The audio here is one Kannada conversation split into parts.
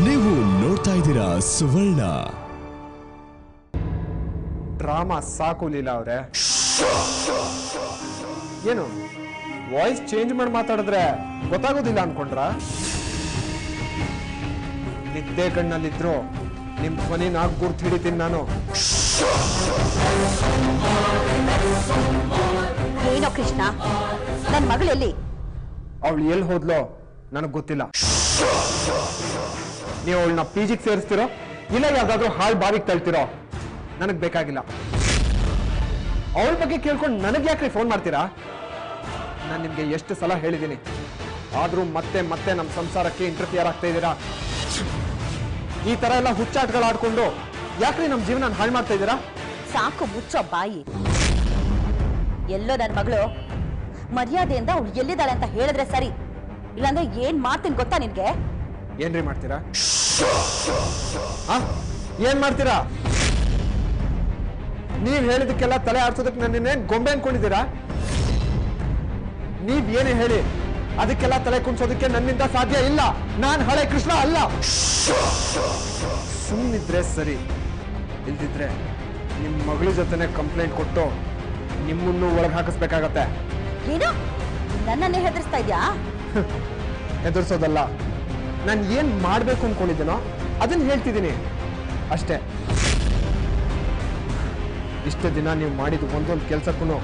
ನೀವು ನೋಡ್ತಾ ಇದ್ದೀರಾ ಸುವರ್ಣ. ಡ್ರಾಮಾ ಸಾಕು ಲೀಲಾ ಅವ್ರೆ. ಏನು ವಾಯ್ಸ್ ಚೇಂಜ್ ಮಾಡಿ ಮಾತಾಡಿದ್ರೆ ಗೊತ್ತಾಗೋದಿಲ್ಲ ಅನ್ಕೊಂಡ್ರ? ನಿದ್ದೆ ಕಣ್ಣಲ್ಲಿದ್ರು ನಿಮ್ ಧ್ವನಿನ ಗುರ್ತು ಹಿಡಿತೀನಿ ನಾನು. ಏನೋ ಕೃಷ್ಣ, ನನ್ ಮಗಳಲ್ಲಿ ಅವಳು ಎಲ್ಲಿ ಹೋದ್ಲೋ ನನಗ್ ಗೊತ್ತಿಲ್ಲ. ನೀವು ಅವಳನ್ನ ಪಿಜಿಗೆ ಸೇರಿಸ್ತಿರೋ ಇಲ್ಲ ಯಾವ್ದಾದ್ರು ಹಾಳು ಬಾವಿಗೆ ತಳ್ತಿರೋ ನನಗ್ ಬೇಕಾಗಿಲ್ಲ. ಅವಳ ಬಗ್ಗೆ ಕೇಳ್ಕೊಂಡು ನನಗ್ ಯಾಕ್ರಿ ಫೋನ್ ಮಾಡ್ತೀರಾ? ನಾನು ನಿಮ್ಗೆ ಎಷ್ಟು ಸಲ ಹೇಳಿದ್ದೀನಿ, ಆದ್ರೂ ಮತ್ತೆ ಮತ್ತೆ ನಮ್ಮ ಸಂಸಾರಕ್ಕೆ ಇಂಟರ್ಫಿಯರ್ ಆಗ್ತಾ ಇದ್ದೀರಾ. ಈ ತರ ಎಲ್ಲ ಹುಚ್ಚಾಟಗಳು ಆಡ್ಕೊಂಡು ಯಾಕ್ರಿ ನಮ್ಮ ಜೀವನ ಹಾಳು ಮಾಡ್ತಾ ಇದ್ದೀರಾ? ಸಾಕು ಮುಚ್ಚೋ ಬಾಯಿ. ಎಲ್ಲೋ ನನ್ನ ಮಗಳು ಮರ್ಯಾದೆಯಿಂದ ಅವ್ಳು ಎಲ್ಲಿದ್ದಾಳೆ ಅಂತ ಹೇಳಿದ್ರೆ ಸರಿ, ಇಲ್ಲಾಂದ್ರೆ ಏನ್ ಮಾಡ್ತೀನಿ ಗೊತ್ತಾ ನಿನ್ಗೆ? ಏನ್ರಿ ಮಾಡ್ತೀರಾ? ಏನ್ ಮಾಡ್ತೀರಾ? ನೀವ್ ಹೇಳಿದಕ್ಕೆಲ್ಲ ತಲೆ ಆಡ್ಸೋದಕ್ಕೆ ನನ್ನೇನ್ ಗೊಂಬೆ ಅನ್ಕೊಂಡಿದ್ದೀರಾ? ನೀವ್ ಏನೇ ಹೇಳಿ ಅದಕ್ಕೆಲ್ಲ ತಲೆ ಕುಣಿಸೋದಕ್ಕೆ ನನ್ನಿಂದ ಸಾಧ್ಯ ಇಲ್ಲ. ನಾನ್ ಹಳೆ ಕೃಷ್ಣ ಅಲ್ಲ. ಸುಮ್ಮನಿದ್ರೆ ಸರಿ, ಇಲ್ದಿದ್ರೆ ನಿಮ್ ಮಗಳ ಜೊತೆನೆ ಕಂಪ್ಲೇಂಟ್ ಕೊಟ್ಟು ನಿಮ್ಮನ್ನು ಒಳಗೆ ಹಾಕಿಸ್ಬೇಕಾಗತ್ತೆ. ಏನು ನನ್ನನ್ನೇ ಹೆದರ್ಸ್ತಾ ಇದ್ಯಾ? ಹೆದರ್ಸೋದಲ್ಲ, ನಾನು ಏನ್ ಮಾಡ್ಬೇಕು ಅನ್ಕೊಂಡಿದ್ದೀನೋ ಅದನ್ನ ಹೇಳ್ತಿದ್ದೀನಿ ಅಷ್ಟೇ. ಇಷ್ಟು ದಿನ ನೀವು ಮಾಡಿದ ಒಂದೊಂದು ಕೆಲ್ಸಕ್ಕೂ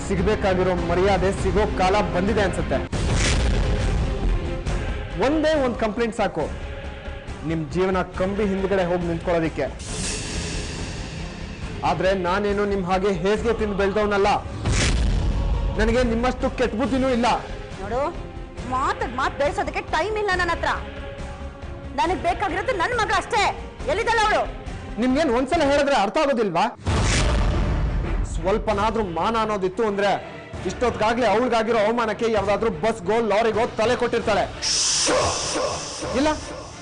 ಸಿಗ್ಬೇಕಾಗಿರೋ ಮರ್ಯಾದೆ ಸಿಗೋ ಕಾಲ ಬಂದಿದೆ ಅನ್ಸುತ್ತೆ. ಒಂದೇ ಒಂದು ಕಂಪ್ಲೇಂಟ್ ಸಾಕು ನಿಮ್ ಜೀವನ ಕಂಬಿ ಹಿಂದ್ಗಡೆ ಹೋಗಿ ನಿಂತ್ಕೊಳ್ಳೋದಿಕ್ಕೆ. ಆದ್ರೆ ನಾನೇನು ನಿಮ್ ಹಾಗೆ ಹೇಸಿಗೆ ತಿಂದು ಬೆಳೆದವನಲ್ಲ. ನನಗೆ ನಿಮ್ಮಷ್ಟು ಕೆಟ್ಟ ಬುದ್ಧಿನೂ ಇಲ್ಲ. ನೋಡು, ಮಾತು ಬೆಳೆಸೋದಕ್ಕೆ ಟೈಮ್ ಇಲ್ಲ ನನ್ನ ಹತ್ರ. ನನಗ್ ಬೇಕಾಗಿರೋದು ನನ್ನ ಮಗ ಅಷ್ಟೇ. ಎಲ್ಲಿದ್ದಲ್ಲ ಅವಳು? ನಿಮ್ಗೇನ್ ಒಂದ್ಸಲ ಹೇಳಿದ್ರೆ ಅರ್ಥ ಆಗೋದಿಲ್ವಾ? ಸ್ವಲ್ಪನಾದ್ರೂ ಮಾನ ಅನ್ನೋದಿತ್ತು ಅಂದ್ರೆ ಇಷ್ಟೊತ್ತಿಗಾಗ್ಲೇ ಅವಳಿಗಾಗಿರೋ ಅವಮಾನಕ್ಕೆ ಯಾವ್ದಾದ್ರು ಬಸ್ಗೋ ಲಾರಿಗೋ ತಲೆ ಕೊಟ್ಟಿರ್ತಾಳೆ, ಇಲ್ಲ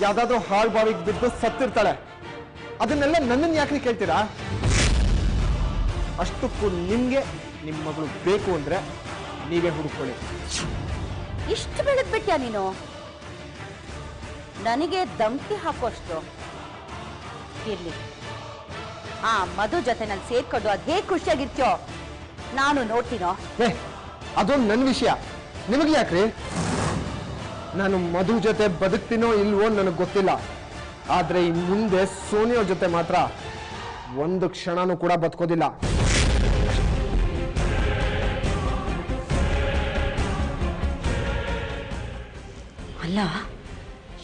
ಯಾವ್ದಾದ್ರು ಹಾಳು ಬಾವಿಗೆ ಬಿದ್ದು ಸತ್ತಿರ್ತಾಳೆ. ಅದನ್ನೆಲ್ಲ ನನ್ನನ್ನು ಯಾಕ್ರಿ ಕೇಳ್ತೀರಾ? ಅಷ್ಟಕ್ಕೂ ನಿಮ್ಗೆ ನಿಮ್ಮ ಮಗಳು ಬೇಕು ಅಂದ್ರೆ ನೀವೇ ಹುಡುಕೊಳ್ಳಿ. ಇಷ್ಟು ಬೆಳೆದ್ಬಿಟ್ಯಾ ನೀನು? ನನಗೆ ಧಮ್ಕಿ ಹಾಕೋಷ್ಟು ಇರ್ಲಿ. ಆ ಮಧು ಜೊತೆ ನಾನು ಸೇರ್ಕೊಂಡು ಅದ್ ಹೇಗ್ ಖುಷಿಯಾಗಿರ್ತೀಯೋ ನಾನು ನೋಡ್ತೀನೋ. ಅದೊಂದು ನನ್ನ ವಿಷಯ, ನಿಮಗೆ ಯಾಕ್ರಿ? ನಾನು ಮಧು ಜೊತೆ ಬದುಕ್ತೀನೋ ಇಲ್ವೋ ನನಗೆ ಗೊತ್ತಿಲ್ಲ. ಆದ್ರೆ ಇನ್ ಮುಂದೆ ಸೋನಿಯೋ ಜೊತೆ ಮಾತ್ರ ಒಂದು ಕ್ಷಣನೂ ಕೂಡ ಬದುಕೋದಿಲ್ಲ. ಅಲ್ಲ,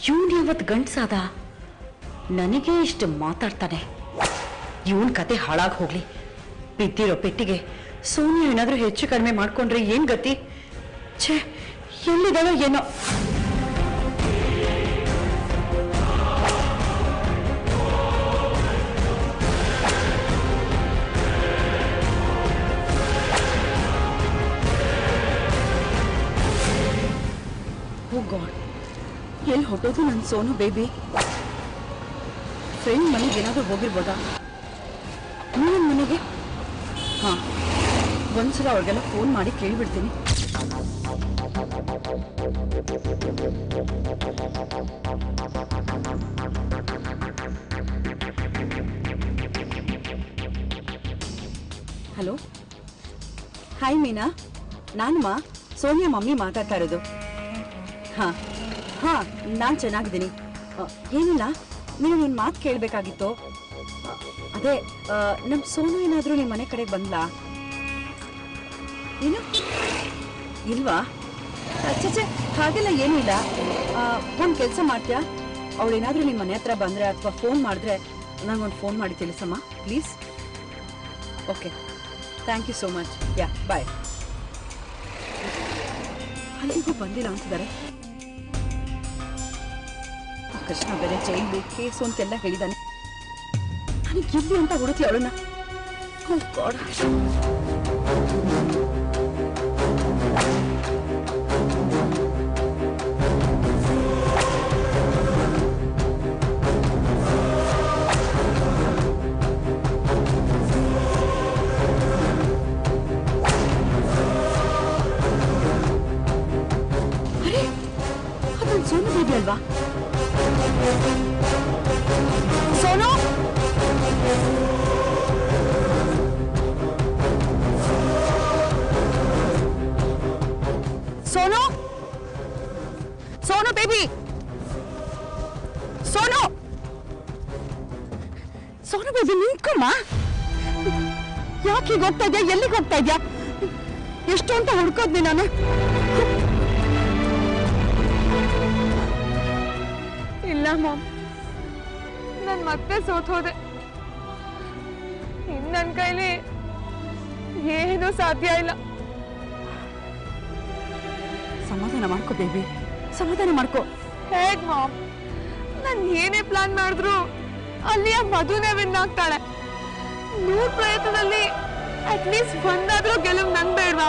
ಇವನ್ ಯಾವತ್ ಗಂಡ್ಸಾದ? ನನಗೆ ಇಷ್ಟು ಮಾತಾಡ್ತಾನೆ. ಇವನ್ ಕತೆ ಹಾಳಾಗಿ ಹೋಗ್ಲಿ. ಬಿದ್ದಿರೋ ಪೆಟ್ಟಿಗೆ ಸೋನಿಯಾ ಏನಾದ್ರೂ ಹೆಚ್ಚು ಕಡಿಮೆ ಮಾಡ್ಕೊಂಡ್ರೆ ಏನ್ ಗತಿ? ಛೇ, ಎಲ್ಲಿದ್ದಾಳೋ ಏನೋ. ಓ ಗಾಡ್, ಎಲ್ಲಿ ಹೊಟ್ಟೋದು ನನ್ನ ಸೋನು ಬೇಬಿ? ಫ್ರೆಂಡ್ ಮನೆಗೆ ಏನಾದರೂ ಹೋಗಿರ್ಬೋದಾ? ನನ್ನ ಮನೆಗೆ? ಹಾ, ಒಂದ್ಸಲ ಅವ್ರಿಗೆಲ್ಲ ಫೋನ್ ಮಾಡಿ ಕೇಳಿಬಿಡ್ತೀನಿ. ಹಲೋ, ಹಾಯ್ ಮೀನಾ, ನಾನಮ್ಮ ಸೋನಿಯಾ ಮಮ್ಮಿ ಮಾತಾಡ್ತಾ ಇರೋದು. ಹಾಂ ಹಾಂ, ನಾನು ಚೆನ್ನಾಗಿದ್ದೀನಿ. ಏನಿಲ್ಲ, ನೀನು ಒಂದು ಮಾತು ಕೇಳಬೇಕಾಗಿತ್ತು. ಅದೇ ನಮ್ಮ ಸೋನು ಏನಾದರೂ ನಿಮ್ಮ ಮನೆ ಕಡೆಗೆ ಬಂದ್ಲಾ? ಏನು ಇಲ್ವಾ? ಚಚೆ, ಹಾಗೆಲ್ಲ ಏನೂ ಇಲ್ಲ. ಒಂದು ಕೆಲಸ ಮಾಡ್ತೀಯಾ? ಅವಳೇನಾದರೂ ನಿಮ್ಮ ಮನೆ ಹತ್ರ ಬಂದರೆ ಅಥವಾ ಫೋನ್ ಮಾಡಿದ್ರೆ ನನಗೊಂದು ಫೋನ್ ಮಾಡಿ ತಿಳಿಸಮ್ಮ please. Okay, thank you so much. Yeah, bye. ಅಲ್ಲಿಗೂ ಬಂದಿಲ್ಲ ಅಂತಿದ್ದಾರೆ. ಕೃಷ್ಣ ಬೇರೆ ಜೈಲು ಕೇಸು ಅಂತೆಲ್ಲ ಹೇಳಿದಾನೆ. ನನಗೆ ಎಲ್ಲಿ ಅಂತ ಹುಡುಕಿ ಅವಳನ್ನ. ಸೋನು ಬೇಬಿ ಅಲ್ವಾ? ಸೋನು ಸೋನು ಸೋನು ಬೇಬಿ, ಸೋನು ಸೋನು ಬೇಬಿ ನಿಂತ್ಕೊಮ್ಮ. ಯಾಕೆ ಈಗ ಹೋಗ್ತಾ ಇದ್ಯಾ? ಎಲ್ಲಿಗೆ ಹೋಗ್ತಾ ಇದ್ಯಾ? ಎಷ್ಟು ಅಂತ ಹುಡ್ಕೋದ್ನಿ ನಾನು. ಇಲ್ಲ ಮಾಮ್, ನಾನು ಮತ್ತೆ ಸೋತ್ ಹೋದೆ. ಇನ್ನು ನನ್ನ ಕೈಲಿ ಏನೂ ಸಾಧ್ಯ ಇಲ್ಲ. ಸಮಾಧಾನ ಮಾಡ್ಕೋ ಬೇಬಿ, ಸಮಾಧಾನ ಮಾಡ್ಕೋ. ಹೇಗ್ ಮಾಮ್? ನಾನು ಏನೇ ಪ್ಲಾನ್ ಮಾಡಿದ್ರು ಅಲ್ಲಿ ಆ ಮಧುನೇ ವಿನ್ ಆಗ್ತಾಳೆ. 100 ಪ್ರಯತ್ನದಲ್ಲಿ ಅಟ್ಲೀಸ್ಟ್ ಒಂದಾದ್ರೂ ಗೆಲುವು ನನ್ ಬೇಡ್ವಾ?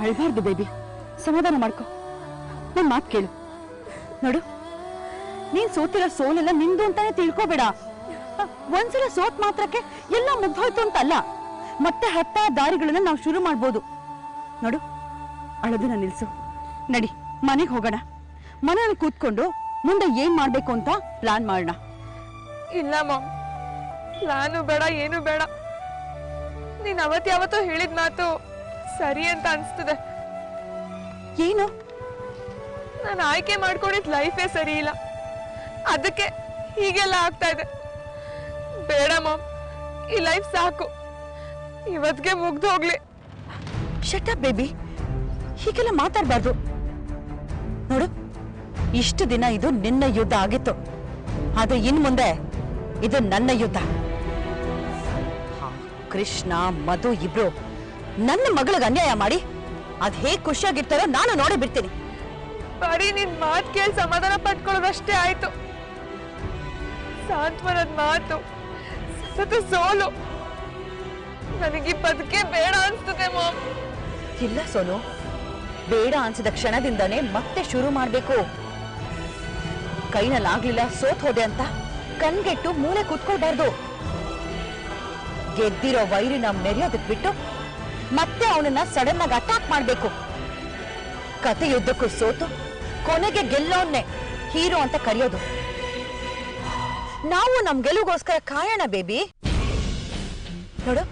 ಅಳ್ಬಾರ್ದು ಬೇಬಿ, ಸಮಾಧಾನ ಮಾಡ್ಕೋ. ನನ್ ಮಾತು ಕೇಳು. ನೋಡು, ನೀನ್ ಸೋತಿರೋ ಸೋಲೆಲ್ಲ ನಿಂದು ಅಂತಾನೆ ತಿಳ್ಕೋಬೇಡ. ಒಂದ್ಸಲ ಸೋತ್ ಮಾತ್ರಕ್ಕೆ ಎಲ್ಲ ಮುಗ್ದೋಯ್ತು ಅಂತಲ್ಲ. ಮತ್ತೆ ಹತ್ತ ದಾರಿಗಳನ್ನ ನಾವು ಶುರು ಮಾಡ್ಬೋದು. ನೋಡು, ಅಳೋದನ್ನ ನಿಲ್ಸು. ನಡಿ, ಮನೆಗೆ ಹೋಗೋಣ. ಮನೆಯಲ್ಲಿ ಕೂತ್ಕೊಂಡು ಮುಂದೆ ಏನ್ ಮಾಡ್ಬೇಕು ಅಂತ ಪ್ಲಾನ್ ಮಾಡೋಣ. ಇಲ್ಲ ಮಾಮ್, ಪ್ಲಾನು ಬೇಡ, ಏನು ಬೇಡ. ನೀನ್ ಅವತ್ತಾವತ್ತೋ ಹೇಳಿದ ಮಾತು ಸರಿ ಅಂತ ಅನ್ಸ್ತದೆ. ಏನು? ನಾನು ಆಯ್ಕೆ ಮಾಡ್ಕೊಂಡಿದ್ ಲೈಫೇ ಸರಿ ಇಲ್ಲ, ಅದಕ್ಕೆ ಹೀಗೆಲ್ಲ ಆಗ್ತಾ ಇದೆ. ಬೇಡ ಮಾಮ್, ಈ ಲೈಫ್ ಸಾಕು, ಇವತ್ತಿಗೆ ಮುಗ್ದು ಹೋಗ್ಲಿ. ಶಟ್ ಅಪ್ ಬೇಬಿ, ಹೀಗೆಲ್ಲ ಮಾತಾಡ್ಬಾರ್ದು. ನೋಡು, ಇಷ್ಟು ದಿನ ಇದು ನಿನ್ನ ಯುದ್ಧ ಆಗಿತ್ತು, ಆದ್ರೆ ಇನ್ ಮುಂದೆ ಇದು ನನ್ನ ಯುದ್ಧ. ಕೃಷ್ಣ ಮಧು ಇಬ್ರು ನನ್ನ ಮಗಳಿಗೆ ಅನ್ಯಾಯ ಮಾಡಿ ಅದ್ ಹೇಗ್ ಖುಷಿಯಾಗಿರ್ತಾರೋ ನಾನು ನೋಡಿ ಬಿಡ್ತೀನಿ. ಬರೀ ನಿನ್ ಮಾತು ಕೇಳಿ ಸಮಾಧಾನ ಪಟ್ಕೊಳ್ಳೋದಷ್ಟೇ ಆಯ್ತು. ಸಾಂತ್ವನದ ಮಾತು, ಸತತ ಸೋಲು, ನನಗೆ ಬದುಕೆ ಬೇಡ ಅನ್ಸ್ತದೆ ಮಾಮ್. ಇಲ್ಲ ಸೋನು, ಬೇಡ ಅನ್ಸಿದ ಕ್ಷಣದಿಂದಾನೇ ಮತ್ತೆ ಶುರು ಮಾಡ್ಬೇಕು. ಕೈನಲ್ಲಾಗ್ಲಿಲ್ಲ, ಸೋತ್ ಹೋದೆ ಅಂತ ಕಣ್ಗೆಟ್ಟು ಮೂಲೆ ಕೂತ್ಕೊಳ್ಬಾರ್ದು. ಗೆದ್ದಿರೋ ವೈರಿನ ಮೆರೆಯೋದಕ್ ಬಿಟ್ಟು ಮತ್ತೆ ಅವನನ್ನ ಸಡನ್ ಆಗಿ ಅಟ್ಯಾಕ್ ಮಾಡ್ಬೇಕು. ಕಥೆಯುದ್ದಕ್ಕೂ ಸೋತು ಕೊನೆಗೆ ಗೆಲ್ಲೋನ್ನೇ ಹೀರೋ ಅಂತ ಕರೆಯೋದು. ನಾವು ನಮ್ ಗೆಲುವಿಗೋಸ್ಕರ ಕಾಯೋಣ ಬೇಬಿ. ನೋಡು,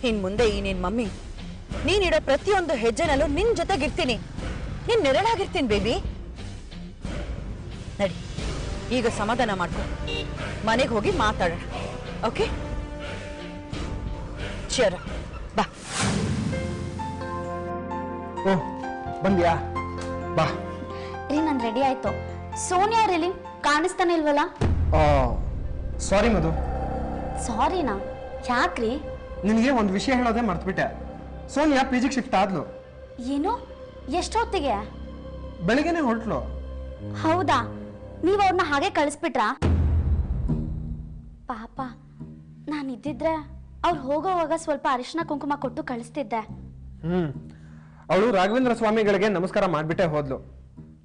ಇನ್ ಮುಂದೆ ಈ ನಿನ್ ಮಮ್ಮಿ ನೀನಿಡೋ ಪ್ರತಿಯೊಂದು ಹೆಜ್ಜೆನಲ್ಲೂ ನಿನ್ ಜೊತೆಗಿರ್ತೀನಿ, ನಿನ್ ನೆರಳಾಗಿರ್ತೀನಿ ಬೇಬಿ. ನಡಿ, ಈಗ ಸಮಾಧಾನ ಮಾಡ್ಕೊ, ಮನೆಗೆ ಹೋಗಿ ಮಾತಾಡೋಣ. ಓಕೆ, ಚೇರ ಬಾ. ಓ, ಬಂದ್ಯಾ? ಬಾ. ರೀ, ನಾನು ರೆಡಿ ಆಯ್ತು. ಸೋನಿಯಾ ರೀ ಕಾಣಿಸ್ತಾನೆ ಇಲ್ವಲ್ಲ? ಸಾರಿ ಮಧು. ಸಾರಿನಾ? ಯಾಕ್ರಿ? ನಿನಗೆ ಒಂದು ವಿಷಯ ಹೇಳೋದೇ ಮರ್ತ್ಬಿಟ್ಟೆ. ಸೋನಿಯಾ ಪಿಜಿಗೆ ಶಿಫ್ಟ್ ಆದ್ಲು. ಏನು? ಎಷ್ಟೊತ್ತಿಗೆ? ಬೆಳಿಗ್ಗೆನೆ ಹೊರಟ್ಲು. ಹೌದಾ? ನೀವು ಅವ್ರನ್ನ ಹಾಗೆ ಕಳಿಸ್ಬಿಟ್ರಾ? ಪಾಪ, ನಾನು ಇದ್ದಿದ್ರೆ ಅವ್ರು ಹೋಗೋವಾಗ ಸ್ವಲ್ಪ ಅರಿಶಿನ ಕುಂಕುಮ ಕೊಟ್ಟು ಕಳಿಸ್ತಿದ್ದೆ. ಅವಳು ರಾಘವೇಂದ್ರ ಸ್ವಾಮಿಗಳಿಗೆ ನಮಸ್ಕಾರ ಮಾಡ್ಬಿಟ್ಟೆ ಹೋದ್ಲು.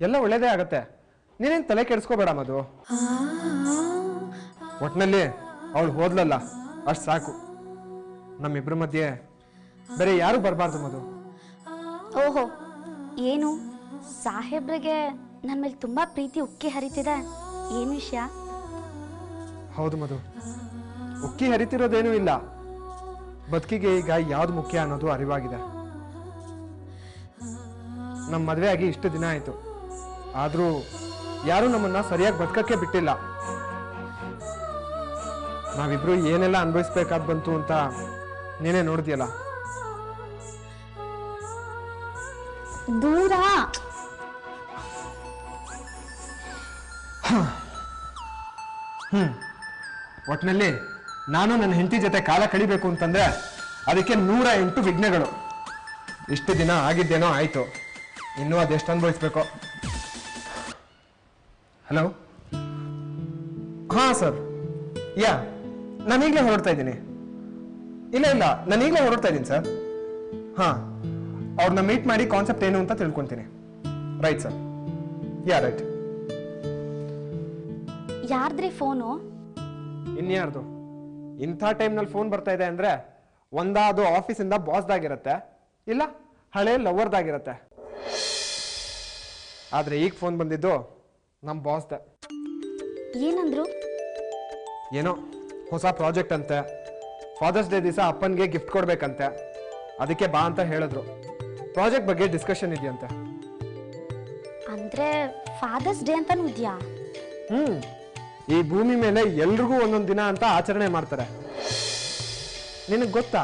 ಎಲ್ಲ ಒಳ್ಳೇದೇ ಆಗತ್ತೆ, ನೀನೇನ್ ತಲೆ ಕೆಡಿಸ್ಕೋಬೇಡ ಮಧು. ಒಟ್ನಲ್ಲಿ ಅವಳು ಹೋದ್ಲಲ್ಲ, ಅಷ್ಟು ಸಾಕು. ನಮ್ಮಿಬ್ರ ಮಧ್ಯೆ ಬೇರೆ ಯಾರು ಬರಬಾರ್ದು ಮಧು. ಓಹೋ, ಏನು ಸಾಹೇಬ್ರಿಗೆ ನನ್ನ ಮೇಲೆ ತುಂಬಾ ಪ್ರೀತಿ ಉಕ್ಕಿ ಹರಿತಿದೆ. ಏನು ವಿಷಯ? ಹೌದು ಮಧು, ಉಕ್ಕಿ ಹರಿತಿರೋದೇನೂ ಇಲ್ಲ. ಬದುಕಿಗೆ ಈಗ ಯಾವ್ದು ಮುಖ್ಯ ಅನ್ನೋದು ಅರಿವಾಗಿದೆ. ನಮ್ಮ ಮದುವೆ ಆಗಿ ಇಷ್ಟು ದಿನ ಆಯ್ತು, ಆದ್ರೂ ಯಾರು ನಮ್ಮನ್ನ ಸರಿಯಾಗಿ ಬದುಕಕ್ಕೆ ಬಿಟ್ಟಿಲ್ಲ. ನಾವಿಬ್ರು ಏನೆಲ್ಲ ಅನುಭವಿಸ್ಬೇಕಾದ್ ಬಂತು ಅಂತ ನೀನೇ ನೋಡಿದ್ಯಲ್ಲ. ದೂರ ಒಟ್ನಲ್ಲಿ ನಾನು ನನ್ನ ಹೆಂಡತಿ ಜೊತೆ ಕಾಲ ಕಳಿಬೇಕು ಅಂತಂದ್ರೆ ಅದಕ್ಕೆ 108 ವಿಘ್ನಗಳು. ಇಷ್ಟು ದಿನ ಆಗಿದ್ದೇನೋ ಆಯ್ತು, ಇನ್ನೂ ಅದೆಷ್ಟು ಅನುಭವಿಸ್ಬೇಕೋ. ಹಲೋ, ಹಾ ಸರ್, ಯಾ ನಾನು ಈಗಲೇ ಹೊರಡ್ತಾ ಇದ್ದೀನಿ. ಇಲ್ಲ ನಾನು ಈಗಲೇ ಹೊರಡ್ತಾ ಇದ್ದೀನಿ ಸರ್. ಹಾ, ಅವ್ರನ್ನ ಮೀಟ್ ಮಾಡಿ ಕಾನ್ಸೆಪ್ಟ್ ಏನು ಅಂತ ತಿಳ್ಕೊಂತೀನಿ. Right sir, yeah right. ಯಾರ್ದ್ರಿ ಫೋನು? ಇನ್ಯಾರ್ದು? ಇಂಥ ಟೈಮ್ನಲ್ಲಿ ಫೋನ್ ಬರ್ತಾ ಇದೆ ಅಂದ್ರೆ ಅದು ಆಫೀಸಿಂದ ಬಾಸ್ದಾಗಿರತ್ತೆ, ಇಲ್ಲ ಹಳೆ ಲವರ್ದಾಗಿರತ್ತೆ. ಆದ್ರೆ ಈಗ ಫೋನ್ ಬಂದಿದ್ದು ನಮ್ಮ ಬಾಸ್ದ. ಏನಂದ್ರು? ಏನೋ ಹೊಸ ಪ್ರಾಜೆಕ್ಟ್ ಅಂತೆ, ಫಾದರ್ಸ್ ಡೇ ದಿವಸ ಅಪ್ಪನಿಗೆ ಗಿಫ್ಟ್ ಕೊಡ್ಬೇಕಂತೆ, ಅದಕ್ಕೆ ಬಾ ಅಂತ ಹೇಳಿದ್ರು. ಪ್ರಾಜೆಕ್ಟ್ ಬಗ್ಗೆ ಡಿಸ್ಕಷನ್ ಇದೆಯಂತೆ. ಅಂದ್ರೆ ಫಾದರ್ಸ್ ಡೇ ಅಂತಾನೂ ಇದೆಯಾ? ಈ ಭೂಮಿ ಮೇಲೆ ಎಲ್ರಿಗೂ ಒಂದೊಂದು ದಿನ ಅಂತ ಆಚರಣೆ ಮಾಡ್ತಾರೆ. ನಿನಗೆ ಗೊತ್ತಾ,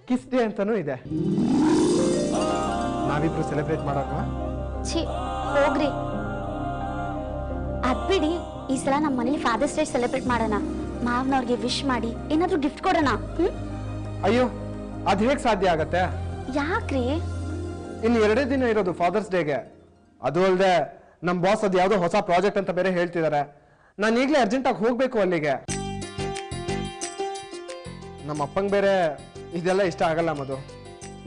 ಕಿಸ್ ಡೇ ಅಂತಾನೂ ಇದೆ. ನಾವಿಬ್ರು ಸೆಲೆಬ್ರೇಟ್ ಮಾಡೋಣ. ಛೀ ಹೋಗ್ರಿ. ಅದ್ಬಿಡಿ, ಈ ಸಲ ನಮ್ಮ ಮನೇಲಿ ಫಾದರ್ಸ್ ಡೇ ಸೆಲೆಬ್ರೇಟ್ ಮಾಡೋಣ. ಮಾವನವ್ರಿಗೆ ವಿಶ್ ಮಾಡಿ ಏನಾದ್ರೂ ಗಿಫ್ಟ್ ಕೊಡೋಣ. ಅಯ್ಯೋ, ಅದ್ ಹೇಗ್ ಸಾಧ್ಯ ಆಗತ್ತೆ? ಯಾಕ್ರಿ? ಇನ್ನು 2 ದಿನ ಇರೋದು ಫಾದರ್ಸ್ ಡೇಗೆ. ಅದು ಅಲ್ಲದೆ ನಮ್ ಬಾಸ್ ಅದು ಯಾವ್ದೋ ಹೊಸ ಪ್ರಾಜೆಕ್ಟ್ ಅಂತ ಬೇರೆ ಹೇಳ್ತಿದ್ದಾರೆ. ನಾನು ಈಗಲೇ ಅರ್ಜೆಂಟಾಗಿ ಹೋಗ್ಬೇಕು ಅಲ್ಲಿಗೆ. ನಮ್ಮ ಅಪ್ಪಂಗೆ ಬೇರೆ ಇದೆಲ್ಲ ಇಷ್ಟ ಆಗಲ್ಲ. ಮಧು,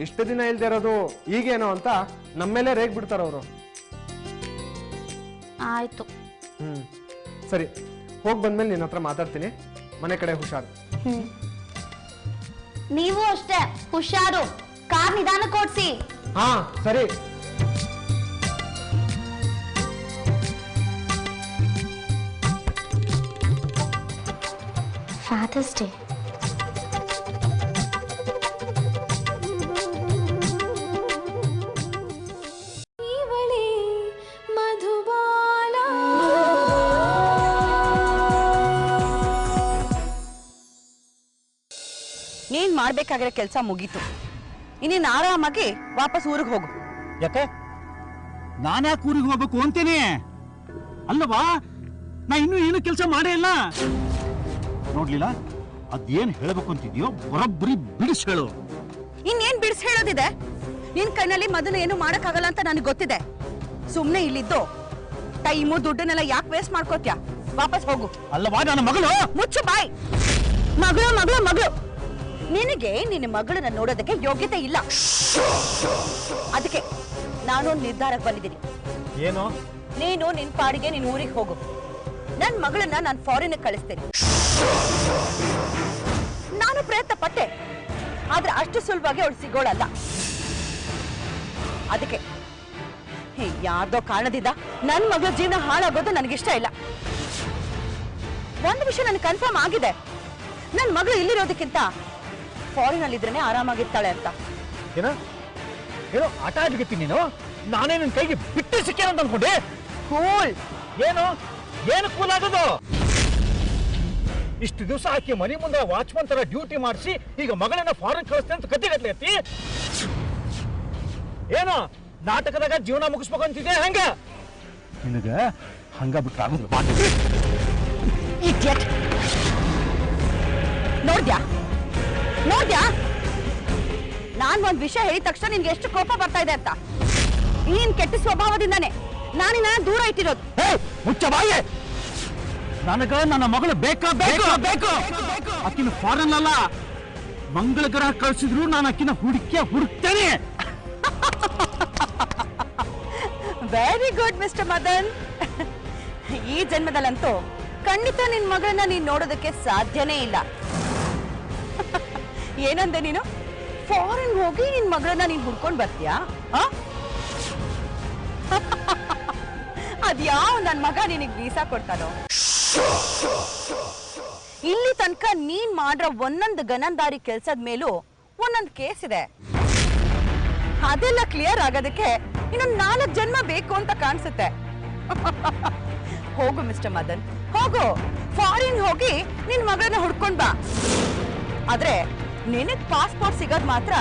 ಇಷ್ಟು ದಿನ ಇಲ್ದೇ ಇರೋದು ಈಗೇನೋ ಅಂತ ನಮ್ಮೇಲೆ ರೇಗ್ ಬಿಡ್ತಾರ ಅವರು. ಆಯ್ತು. ಸರಿ, ಹೋಗಿ ಬಂದ್ಮೇಲೆ ನಿನ್ನ ಹತ್ರ ಮಾತಾಡ್ತೀನಿ. ಮನೆ ಕಡೆ ಹುಷಾರು. ನೀವು ಅಷ್ಟೇ ಹುಷಾರು. ಕಾರ್ ನಿಧಾನಕ್ಕೆ ಓಡಿಸಿ. ಹಾ ಸರಿ. ಫಾದರ್ಸ್ ಡೇ ನೀನ್ ಮಾಡ್ಬೇಕಾಗಿರೋ ಕೆಲಸ ಮುಗೀತು. ಇನ್ನೇನು ಆರಾಮಾಗಿ ವಾಪಸ್ ಊರಿಗೆ ಹೋಗು. ಯಾಕೆ ನಾನ್ಯಾಕೆ ಊರಿಗೆ ಹೋಗ್ಬೇಕು ಅಂತೀನಿ? ಅಲ್ಲವಾ, ನಾ ಇನ್ನೂ ಏನು ಕೆಲಸ ಮಾಡೇ ಇಲ್ಲ. ನೋಡ್ಲಿಲ್ಲ, ಅದೇನ್ ಹೇಳ್ಬೇಕು ಅಂತಿದ್ಯೋ ಬರೋಬ್ಬರಿ ಬಿಡಿಸ್ ಹೇಳು. ಇನ್ನೇನ್ ಬಿಡಿಸ್ ಹೇಳೋದಿದೆ? ನಿನ್ ಕೈನಲ್ಲಿ ಮೊದಲು ಏನು ಮಾಡಕ್ಕಾಗಲ್ಲ ಅಂತ ನನಗೆ ಗೊತ್ತಿದೆ. ಸುಮ್ನೆ ಇಲ್ಲಿದ್ದು ಟೈಮು ದುಡ್ಡನ್ನೆಲ್ಲ ಯಾಕೆ ವೇಸ್ಟ್ ಮಾಡ್ಕೋತ್ಯಾ? ವಾಪಸ್ ಹೋಗು. ಅಲ್ಲವಾ, ನನ್ನ ಮಗಳು. ಮುಚ್ಚು ಬಾಯ್. ಮಗಳು ಮಗಳು ಮಗಳು. ನಿನಗೆ ನಿನ್ನ ಮಗಳನ್ನ ನೋಡೋದಕ್ಕೆ ಯೋಗ್ಯತೆ ಇಲ್ಲ. ಅದಕ್ಕೆ ನಾನು ನಿರ್ಧಾರಕ್ಕೆ ಬಂದಿದ್ದೀನಿ. ಏನು? ನೀನು ನಿನ್ ಪಾಡಿಗೆ ನಿನ್ ಊರಿಗೆ ಹೋಗು. ನನ್ ಮಗಳನ್ನ ನಾನು ಫಾರಿನ್ ಕಳಿಸ್ತೇನೆ. ನಾನು ಪ್ರಯತ್ನ ಪಟ್ಟೆ, ಆದ್ರೆ ಅಷ್ಟು ಸುಲಭವಾಗಿ ಅವಳು ಸಿಗೋಳಲ್ಲ. ಅದಕ್ಕೆ ಯಾರ್ದೋ ಕಾರಣದಿಂದ ನನ್ ಮಗಳ ಜೀವನ ಹಾಳಾಗೋದು ನನಗಿಷ್ಟ ಇಲ್ಲ. ಒಂದು ವಿಷಯ ನನಗೆ ಕನ್ಫರ್ಮ್ ಆಗಿದೆ, ನನ್ ಮಗಳು ಇಲ್ಲಿರೋದಕ್ಕಿಂತ ಫಾರಿನ್ ಅಲ್ಲಿ ಇದ್ರೇನೆ ಆರಾಮಾಗಿರ್ತಾಳೆ ಅಂತ. ಏನೋ ಆಟ ಆಡ್ಲಿಕ್ಕೆ ನೀನು? ನಾನೇ ನಿನ್ ಕೈಗೆ ಬಿಟ್ಟು ಸಿಕ್ಕೇನ ಅಂತ ಅನ್ಕೊಂಡೆ. ಕೂಲ್. ಏನು ಕೂಲ್ ಆಗೋದು? ಇಷ್ಟು ದಿವಸ ಆಕಿ ಮನೆ ಮುಂದೆ ವಾಚ್ಮನ್ ತರ ಡ್ಯೂಟಿ ಮಾಡಿಸಿ ಈಗ ಮಗಳನ್ನ ಫಾರಿನ್ ಕಳಿಸ್ತೇನೆ ಅಂತ ಕತ್ತಿಗಟ್ಲೆ ಎತ್ತಿ. ಏನೋ ನಾಟಕದಾಗ ಜೀವನ ಮುಗಿಸ್ಬೇಕು ಅಂತಿದೆ ಹಂಗ? ನಿನಗ ಹಂಗ ಬಿಟ್ಟು ನೋಡ್ದ್ಯಾ ನಾನ್ ಒಂದ್ ವಿಷಯ ಹೇಳಿದ ತಕ್ಷಣ ನಿನ್ಗೆ ಎಷ್ಟು ಕೋಪ ಬರ್ತಾ ಇದೆ ಅಂತ. ನೀನ್ ಕೆಟ್ಟ ಸ್ವಭಾವದಿಂದಾನೆ ನಾನಿನ್ನ ದೂರ ಇಟ್ಟಿರೋದು. ಮುಚ್ಚ ಬಾಯೇ. ನನಗ ನನ್ನ ಮಗಳು ಬೇಕು ಅಕ್ಕಿನ ಫಾರಿನ್ ಅಲ್ಲ, ಮಂಗಳ ಗ್ರಹ ಕಳಿಸಿದ್ರು ನಾನು ಅಕ್ಕಿನ ಹುಡುಕ್ತೇನೆ. Very good mister Madan. ಈ ಜನ್ಮದಲ್ಲಂತೂ ಖಂಡಿತ ನಿನ್ ಮಗಳನ್ನ ನೀನ್ ನೋಡೋದಕ್ಕೆ ಸಾಧ್ಯನೇ ಇಲ್ಲ. ಏನಂದೆ ನೀನು? ಫಾರಿನ್ ಹೋಗಿ ನಿನ್ ಮಗಳನ್ನ ನೀನ್ ಹುಡ್ಕೊಂಡ್ ಬರ್ತೀಯಾ? ಅದ್ಯಾವ ನನ್ ಮಗ ನಿನಗ್ ವೀಸಾ ಕೊಡ್ತಾನೋ? ಇಲ್ಲಿ ತನಕ ನೀನ್ ಮಾಡ್ರ ಒಂದೊಂದು ಗನಂದಾರಿ ಕೆಲ್ಸದ ಮೇಲೂ ಒಂದೊಂದು ಕೇಸ್ ಇದೆ. ಅದೆಲ್ಲ ಕ್ಲಿಯರ್ ಆಗೋದಕ್ಕೆ ಇನ್ನೊಂದು 4 ಜನ್ಮ ಬೇಕು ಅಂತ ಕಾಣಿಸುತ್ತೆ. ಹೋಗು ಮಿಸ್ಟರ್ ಮದನ್, ಹೋಗು. ಫಾರಿನ್ ಹೋಗಿ ನಿನ್ ಮಗಳನ್ನ ಹುಡ್ಕೊಂಡ್ ಬಾ. ಆದ್ರೆ ನಿನಗ್ ಪಾಸ್ಪೋರ್ಟ್ ಸಿಗೋದ್ ಮಾತ್ರ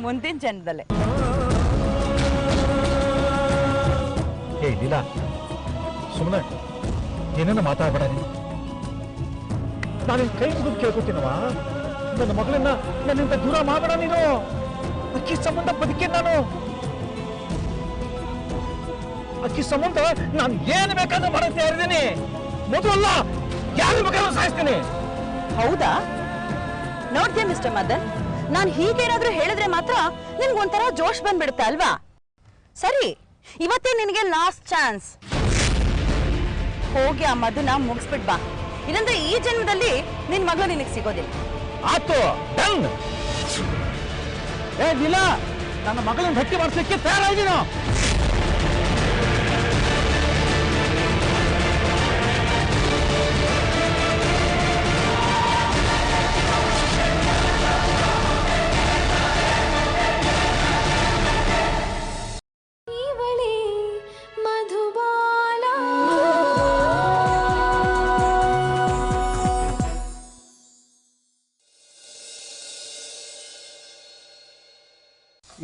ಮುಂದಿನ ಜನ್ಮದಲ್ಲೇ. ಇಲ್ಲ ಸುಮ್ಮನೆ ಏನೇನು ಮಾತಾಡ್ಬೇಡ ನೀನು. ನಾನು ಕೈ ಮುಗಿದು ಕೇಳ್ಕೊತೀನವ, ನನ್ನ ಮಗಳನ್ನ ನನ್ನಿಂದ ದೂರ ಮಾಡಬೇಡ ನೀನು. ಅಕ್ಕಿ ಸಂಬಂಧ ಬದುಕಿ ನಾನು. ಅಕ್ಕಿ ಸಂಬಂಧ ನಾನು ಏನು ಬೇಕಾದ್ರೂ ಮಾಡಕ್ಕೆ ಇದ್ದೀನಿ. ಮೊದಲಲ್ಲ ಯಾರು ಬೇಕಾದ್ರೂ ಸಾಯಿಸ್ತೀನಿ. ಹೌದಾ? ನೋಡ್ತೀಯ ಮಿಸ್ಟರ್ ಮದನ್, ನಾನು ಹೀಗೇನಾದ್ರೂ ಹೇಳಿದ್ರೆ ಮಾತ್ರ ನಿನ್ಗೊಂಥರ ಜೋಶ್ ಬಂದ್ಬಿಡುತ್ತೆ ಅಲ್ವಾ? ಸರಿ, ಇವತ್ತೇ ನಿನಗೆ ಲಾಸ್ಟ್ ಚಾನ್ಸ್. ಹೋಗಿ ಆ ಮಧುನ ಮುಗಿಸ್ಬಿಟ್ ಬಾ. ಇಲ್ಲಂದ್ರೆ ಈ ಜನ್ಮದಲ್ಲಿ ನಿನ್ ಮಗಳು ನಿನಗೆ ಸಿಗೋದಿಲ್ಲ. ಆತು ಡನ್. ಏ ನೀಲ, ನನ್ನ ಮಗಳನ್ನ ಭೇಟಿ ಮಾಡಿಸ್ಲಿಕ್ಕೆ ತಯಾರಾಗಿದ್ದೀನೋ.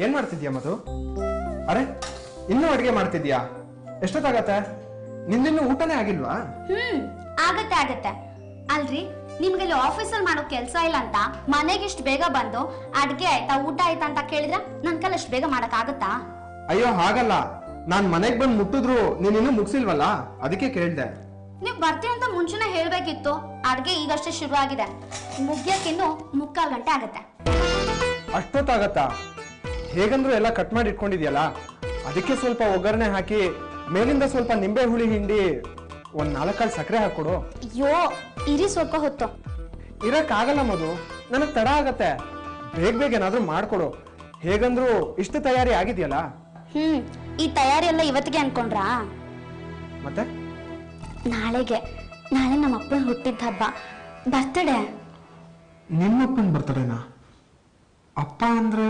ಏನ್ ಮಾಡ್ತಿದ್ಯಾ ಮಧು? ಅರೆ, ಇನ್ನೂ ಅಡಿಗೆ ಮಾಡ್ತಿದ್ಯಾ? ಎಷ್ಟೊತ್ತಾಗತ್ತೆ? ನಿಂದಿನ್ನೂ ಊಟನೇ ಆಗಿಲ್ವಾ? ಆಗತ್ತೆ ಆಗತ್ತೆ. ಅಲ್ರಿ, ನಿಮ್ಗೆ ಇಲ್ಲಿ ಆಫೀಸಲ್ಲಿ ಮಾಡೋ ಕೆಲಸ ಇಲ್ಲ ಅಂತ ಮನೆಗೆ ಇಷ್ಟು ಬೇಗ ಬಂದು ಅಡ್ಗೆ ಆಯ್ತಾ ಊಟ ಆಯ್ತಾ ಅಂತ ಕೇಳಿದ್ರೆ ನನ್ ಕೈಲಿ ಅಷ್ಟು ಬೇಗ ಮಾಡಕ್ ಆಗತ್ತಾ? ಅಯ್ಯೋ ಹಾಗಲ್ಲ, ನಾನ್ ಮನೆಗ್ ಬಂದು ಮುಟ್ಟಿದ್ರು ನೀನ್ ಇನ್ನೂ ಮುಗಿಸಿಲ್ವಲ್ಲ, ಅದಕ್ಕೆ ಕೇಳ್ದೆ. ನೀವ್ ಬರ್ತೀವಿ ಅಂತ ಮುಂಚೆನೆ ಹೇಳ್ಬೇಕಿತ್ತು. ಅಡ್ಗೆ ಈಗಷ್ಟೇ ಶುರು ಆಗಿದೆ, ಮುಗ್ಯಕ್ಕಿನ್ನು 3/4 ಗಂಟೆ ಆಗತ್ತೆ. ಅಷ್ಟೊತ್ತಾಗತ್ತಾ? ಹೇಗಂದ್ರೂ ಎಲ್ಲ ಕಟ್ ಮಾಡಿ ಇಟ್ಕೊಂಡಿದ್ಯಲ್ಲ, ಅದಕ್ಕೆ ಸ್ವಲ್ಪ ಒಗ್ಗರಣೆ ಹಾಕಿ ಮೇಲಿಂದ ಸ್ವಲ್ಪ ನಿಂಬೆ ಹುಳಿ ಹಿಂಡಿ 4 ಕಾಳು ಸಕ್ಕರೆ ಹಾಕೊಡು. ಅಯ್ಯೋ, ಇರಿ ಸ್ವಲ್ಪ ಹೊತ್ತು. ಇರಕ್ ಆಗಲ್ಲ ಮಧು, ನನಗ್ ತಡ ಆಗತ್ತೆ. ಬೇಗ ಬೇಗ ಏನಾದ್ರೂ ಮಾಡ್ಕೊಡು. ಹೇಗಂದ್ರೂ ಇಷ್ಟು ತಯಾರಿ ಆಗಿದ್ಯಲ್ಲ. ಈ ತಯಾರಿ ಎಲ್ಲ ಇವತ್ತಿಗೆ ಅನ್ಕೊಂಡ್ರಾ? ಮತ್ತೆ ನಾಳೆ ನಮ್ಮ ಅಪ್ಪನ ಹುಟ್ಟಿದ ಹಬ್ಬ, ಬರ್ತಡೇ. ನಿಮ್ಮಪ್ಪನ್ ಬರ್ತಡೇನಾ? ಅಪ್ಪ ಅಂದ್ರೆ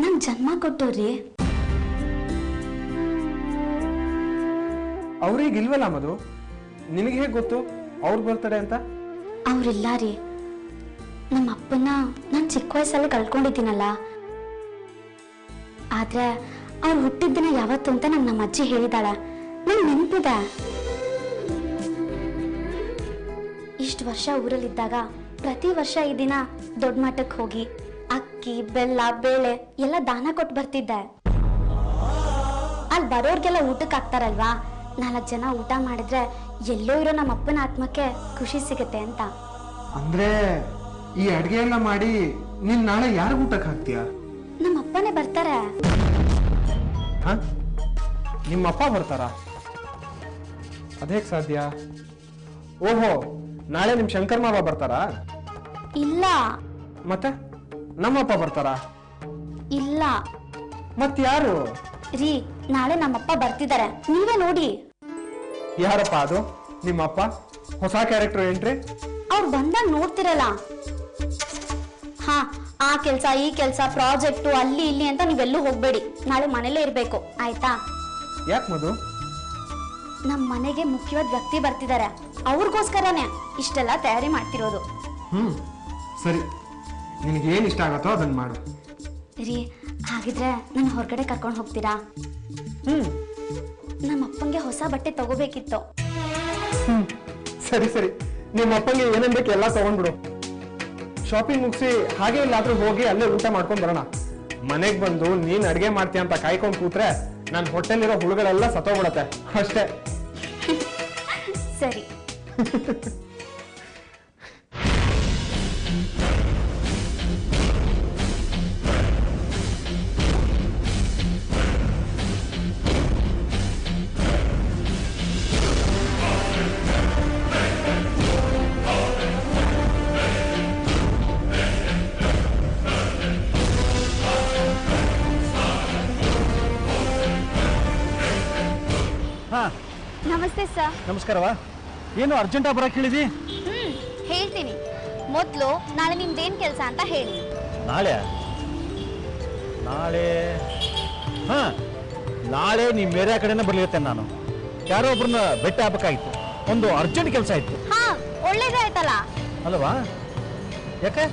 ನನ್ ಜನ್ಮ ಕೊಟ್ಟವ್ರಿ. ಅವ್ರಿಗಿಲ್ವಲ್ಲ ಮಧು, ನಿನಗೆ ಹೇಗೆ ಗೊತ್ತು ಅವ್ರು ಬರ್ತಡೇ ಅಂತ? ಅವ್ರಿಲ್ಲ ರೀ. ನಮ್ಮ ಅಪ್ಪನ ನಾನು ಚಿಕ್ಕ ವಯಸ್ಸಲ್ಲಿ ಕಳ್ಕೊಂಡಿದ್ದೀನಲ್ಲ, ಆದ್ರೆ ಅವ್ರು ಹುಟ್ಟಿದ ದಿನ ಯಾವತ್ತು ಅಂತ ನಂಗೆ ನಮ್ಮ ಅಜ್ಜಿ ಹೇಳಿದಾಳ. ನಂಗೆ ನೆನಪಿದೆ. ಇಷ್ಟು ವರ್ಷ ಊರಲ್ಲಿದ್ದಾಗ ಪ್ರತಿ ವರ್ಷ ಈ ದಿನ ದೊಡ್ಡ ಮಠಕ್ಕೆ ಹೋಗಿ ಅಕ್ಕಿ ಬೆಲ್ಲ ಬೇಳೆ ಎಲ್ಲ ದಾನ ಕೊಟ್ಟು ಬರ್ತಿದ್ದೆ. ಅಲ್ಲಿ ಬರೋರ್ಗೆಲ್ಲ ಊಟಕ್ಕೆ ಹಾಕ್ತಾರಲ್ವಾ, 4 ಜನ ಊಟ ಮಾಡಿದ್ರೆ ಎಲ್ಲೋ ಇರೋ ನಮ್ಮ ಅಪ್ಪನ ಆತ್ಮಕ್ಕೆ ಖುಷಿ ಸಿಗುತ್ತೆ ಅಂತ. ಅಂದ್ರೆ ಈ ಅಡ್ಗೆ ಎಲ್ಲ ಮಾಡಿ ನೀನ್ ನಾಳೆ ಯಾರು ಊಟಕ್ಕೆ ಹಾಕ್ತೀಯ? ನಮ್ಮ ಅಪ್ಪನೇ ಬರ್ತಾರೆ. ನಿಮ್ಮಪ್ಪ ಬರ್ತಾರಾ? ಅದೇಕ್ ಸಾಧ್ಯ? ಓಹೋ, ನಾಳೆ ನಿಮ್ ಶಂಕರ್ ಮಾವ ಬರ್ತಾರಾ? ಇಲ್ಲ. ಮತ್ತೆ ನಮ್ಮಪ್ಪ ಬರ್ತಾರಾ? ಇಲ್ಲ. ಮತ್ಯಾರು? ರೀ, ನಾಳೆ ನಮ್ಮಪ್ಪ ಬರ್ತಿದ್ದಾರೆ, ನೀವೇ ನೋಡಿ. ಯಾರಪ್ಪ ಅದು ನಿಮ್ಮಪ್ಪ? ಹೊಸ ಕ್ಯಾರೆಕ್ಟರ್ ಎಂಟ್ರಿ? ಅವ್ರು ಬಂದಾಗ ನೋಡ್ತಿರಲ್ಲ. ಹಾ, ಆ ಕೆಲ್ಸ ಈ ಕೆಲ್ಸ ಪ್ರಾಜೆಕ್ಟು ಅಲ್ಲಿ ಇಲ್ಲಿ ಅಂತ ನೀವೆಲ್ಲೂ ಹೋಗ್ಬೇಡಿ. ನಾಳೆ ಮನೇಲೇ ಇರ್ಬೇಕು, ಆಯ್ತಾ? ಯಾಕೆ ಮಧು? ನಮ್ಮ ಮನೆಗೆ ಮುಖ್ಯವಾದ ವ್ಯಕ್ತಿ ಬರ್ತಿದ್ದಾರೆ, ಅವ್ರಿಗೋಸ್ಕರನೇ ಇಷ್ಟೆಲ್ಲ ತಯಾರಿ ಮಾಡ್ತಿರೋದು. ಸರಿ, ನಿನಗೇನು ಇಷ್ಟ ಆಗತ್ತೋ ಅದನ್ನ ಮಾಡು. ರೀ, ಹಾಗಿದ್ರೆ ನನ್ನ ಹೊರಗಡೆ ಕರ್ಕೊಂಡು ಹೋಗ್ತೀರಾ? ನಮ್ಮ ಅಪ್ಪಂಗೆ ಹೊಸ ಬಟ್ಟೆ ತಗೋಬೇಕಿತ್ತು. ಸರಿ ಸರಿ, ನಿಮ್ಮ ಅಪ್ಪಂಗೆ ಏನೇನ್ ಬೇಕು ಎಲ್ಲ ತಗೊಂಡ್ಬಿಡು. ಶಾಪಿಂಗ್ ಮುಗಿಸಿ ಹಾಗೆ ಎಲ್ಲಾದ್ರೂ ಹೋಗಿ ಅಲ್ಲೇ ಊಟ ಮಾಡ್ಕೊಂಡ್ ಬರೋಣ. ಮನೆಗ್ ಬಂದು ನೀನ್ ಅಡ್ಗೆ ಮಾಡ್ತೀಯ ಅಂತ ಕಾಯ್ಕೊಂಡ್ ಕೂತ್ರೆ ನನ್ನ ಹೊಟ್ಟೆಲಿರೋ ಹುಳುಗಳೆಲ್ಲ ಸತ್ತೋಗ್ಬಿಡತ್ತೆ ಅಷ್ಟೇ. ಸರಿ. ನಮಸ್ತೆ ಸರ್. ನಮಸ್ಕಾರವಾ. ಏನು ಅರ್ಜೆಂಟಾಗಿ ಬರಕ್ಕೆ ಹೇಳಿದಿ? ಹೇಳ್ತೀನಿ. ಮೊದಲು ನಾಳೆ ನಿಮ್ದೇನ್ ಕೆಲಸ ಅಂತ ಹೇಳಿ. ನಾಳೆ ನಾಳೆ ನೀ ಬೇರೆ ಕಡೆನೇ ಬರ್ಲಿರುತ್ತೆ. ನಾನು ಯಾರೋ ಒಬ್ರನ್ನ ಭೇಟಿ ಆಗ್ಬೇಕಾಗಿತ್ತು, ಒಂದು ಅರ್ಜೆಂಟ್ ಕೆಲಸ ಇತ್ತು. ಹಾ, ಒಳ್ಳೇದೇ ಆಯ್ತಲ್ಲ. ಅಲ್ವಾ? ಯಾಕೆ?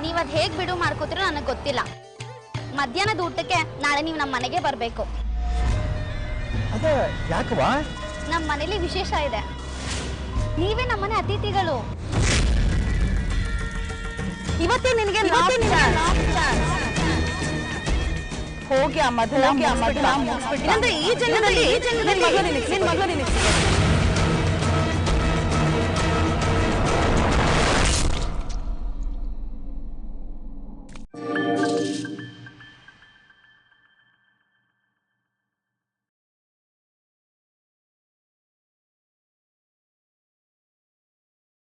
ನೀವದ್ ಹೇಗ್ ಬಿಡು ಮಾಡ್ಕೋತಿರೋ ನನಗೆ ಗೊತ್ತಿಲ್ಲ. ಮಧ್ಯಾಹ್ನದ ಊಟಕ್ಕೆ ನಾಳೆ ನೀವು ನಮ್ಮ ಮನೆಗೆ ಬರ್ಬೇಕು. ಅದೇ ಯಾಕವಾ? ನಮ್ಮ ಮನೇಲಿ ವಿಶೇಷ ಇದೆ, ನೀವೇ ನಮ್ಮನೆ ಅತಿಥಿಗಳು. ಇವತ್ತೇ ನಿನಗೆ ಹೋಗಿ ಆ ಮದುವೆ ಈ ಜನ್ಮದಲ್ಲಿ ನಿನ್ ಮಗಳು ನಿನಗೆ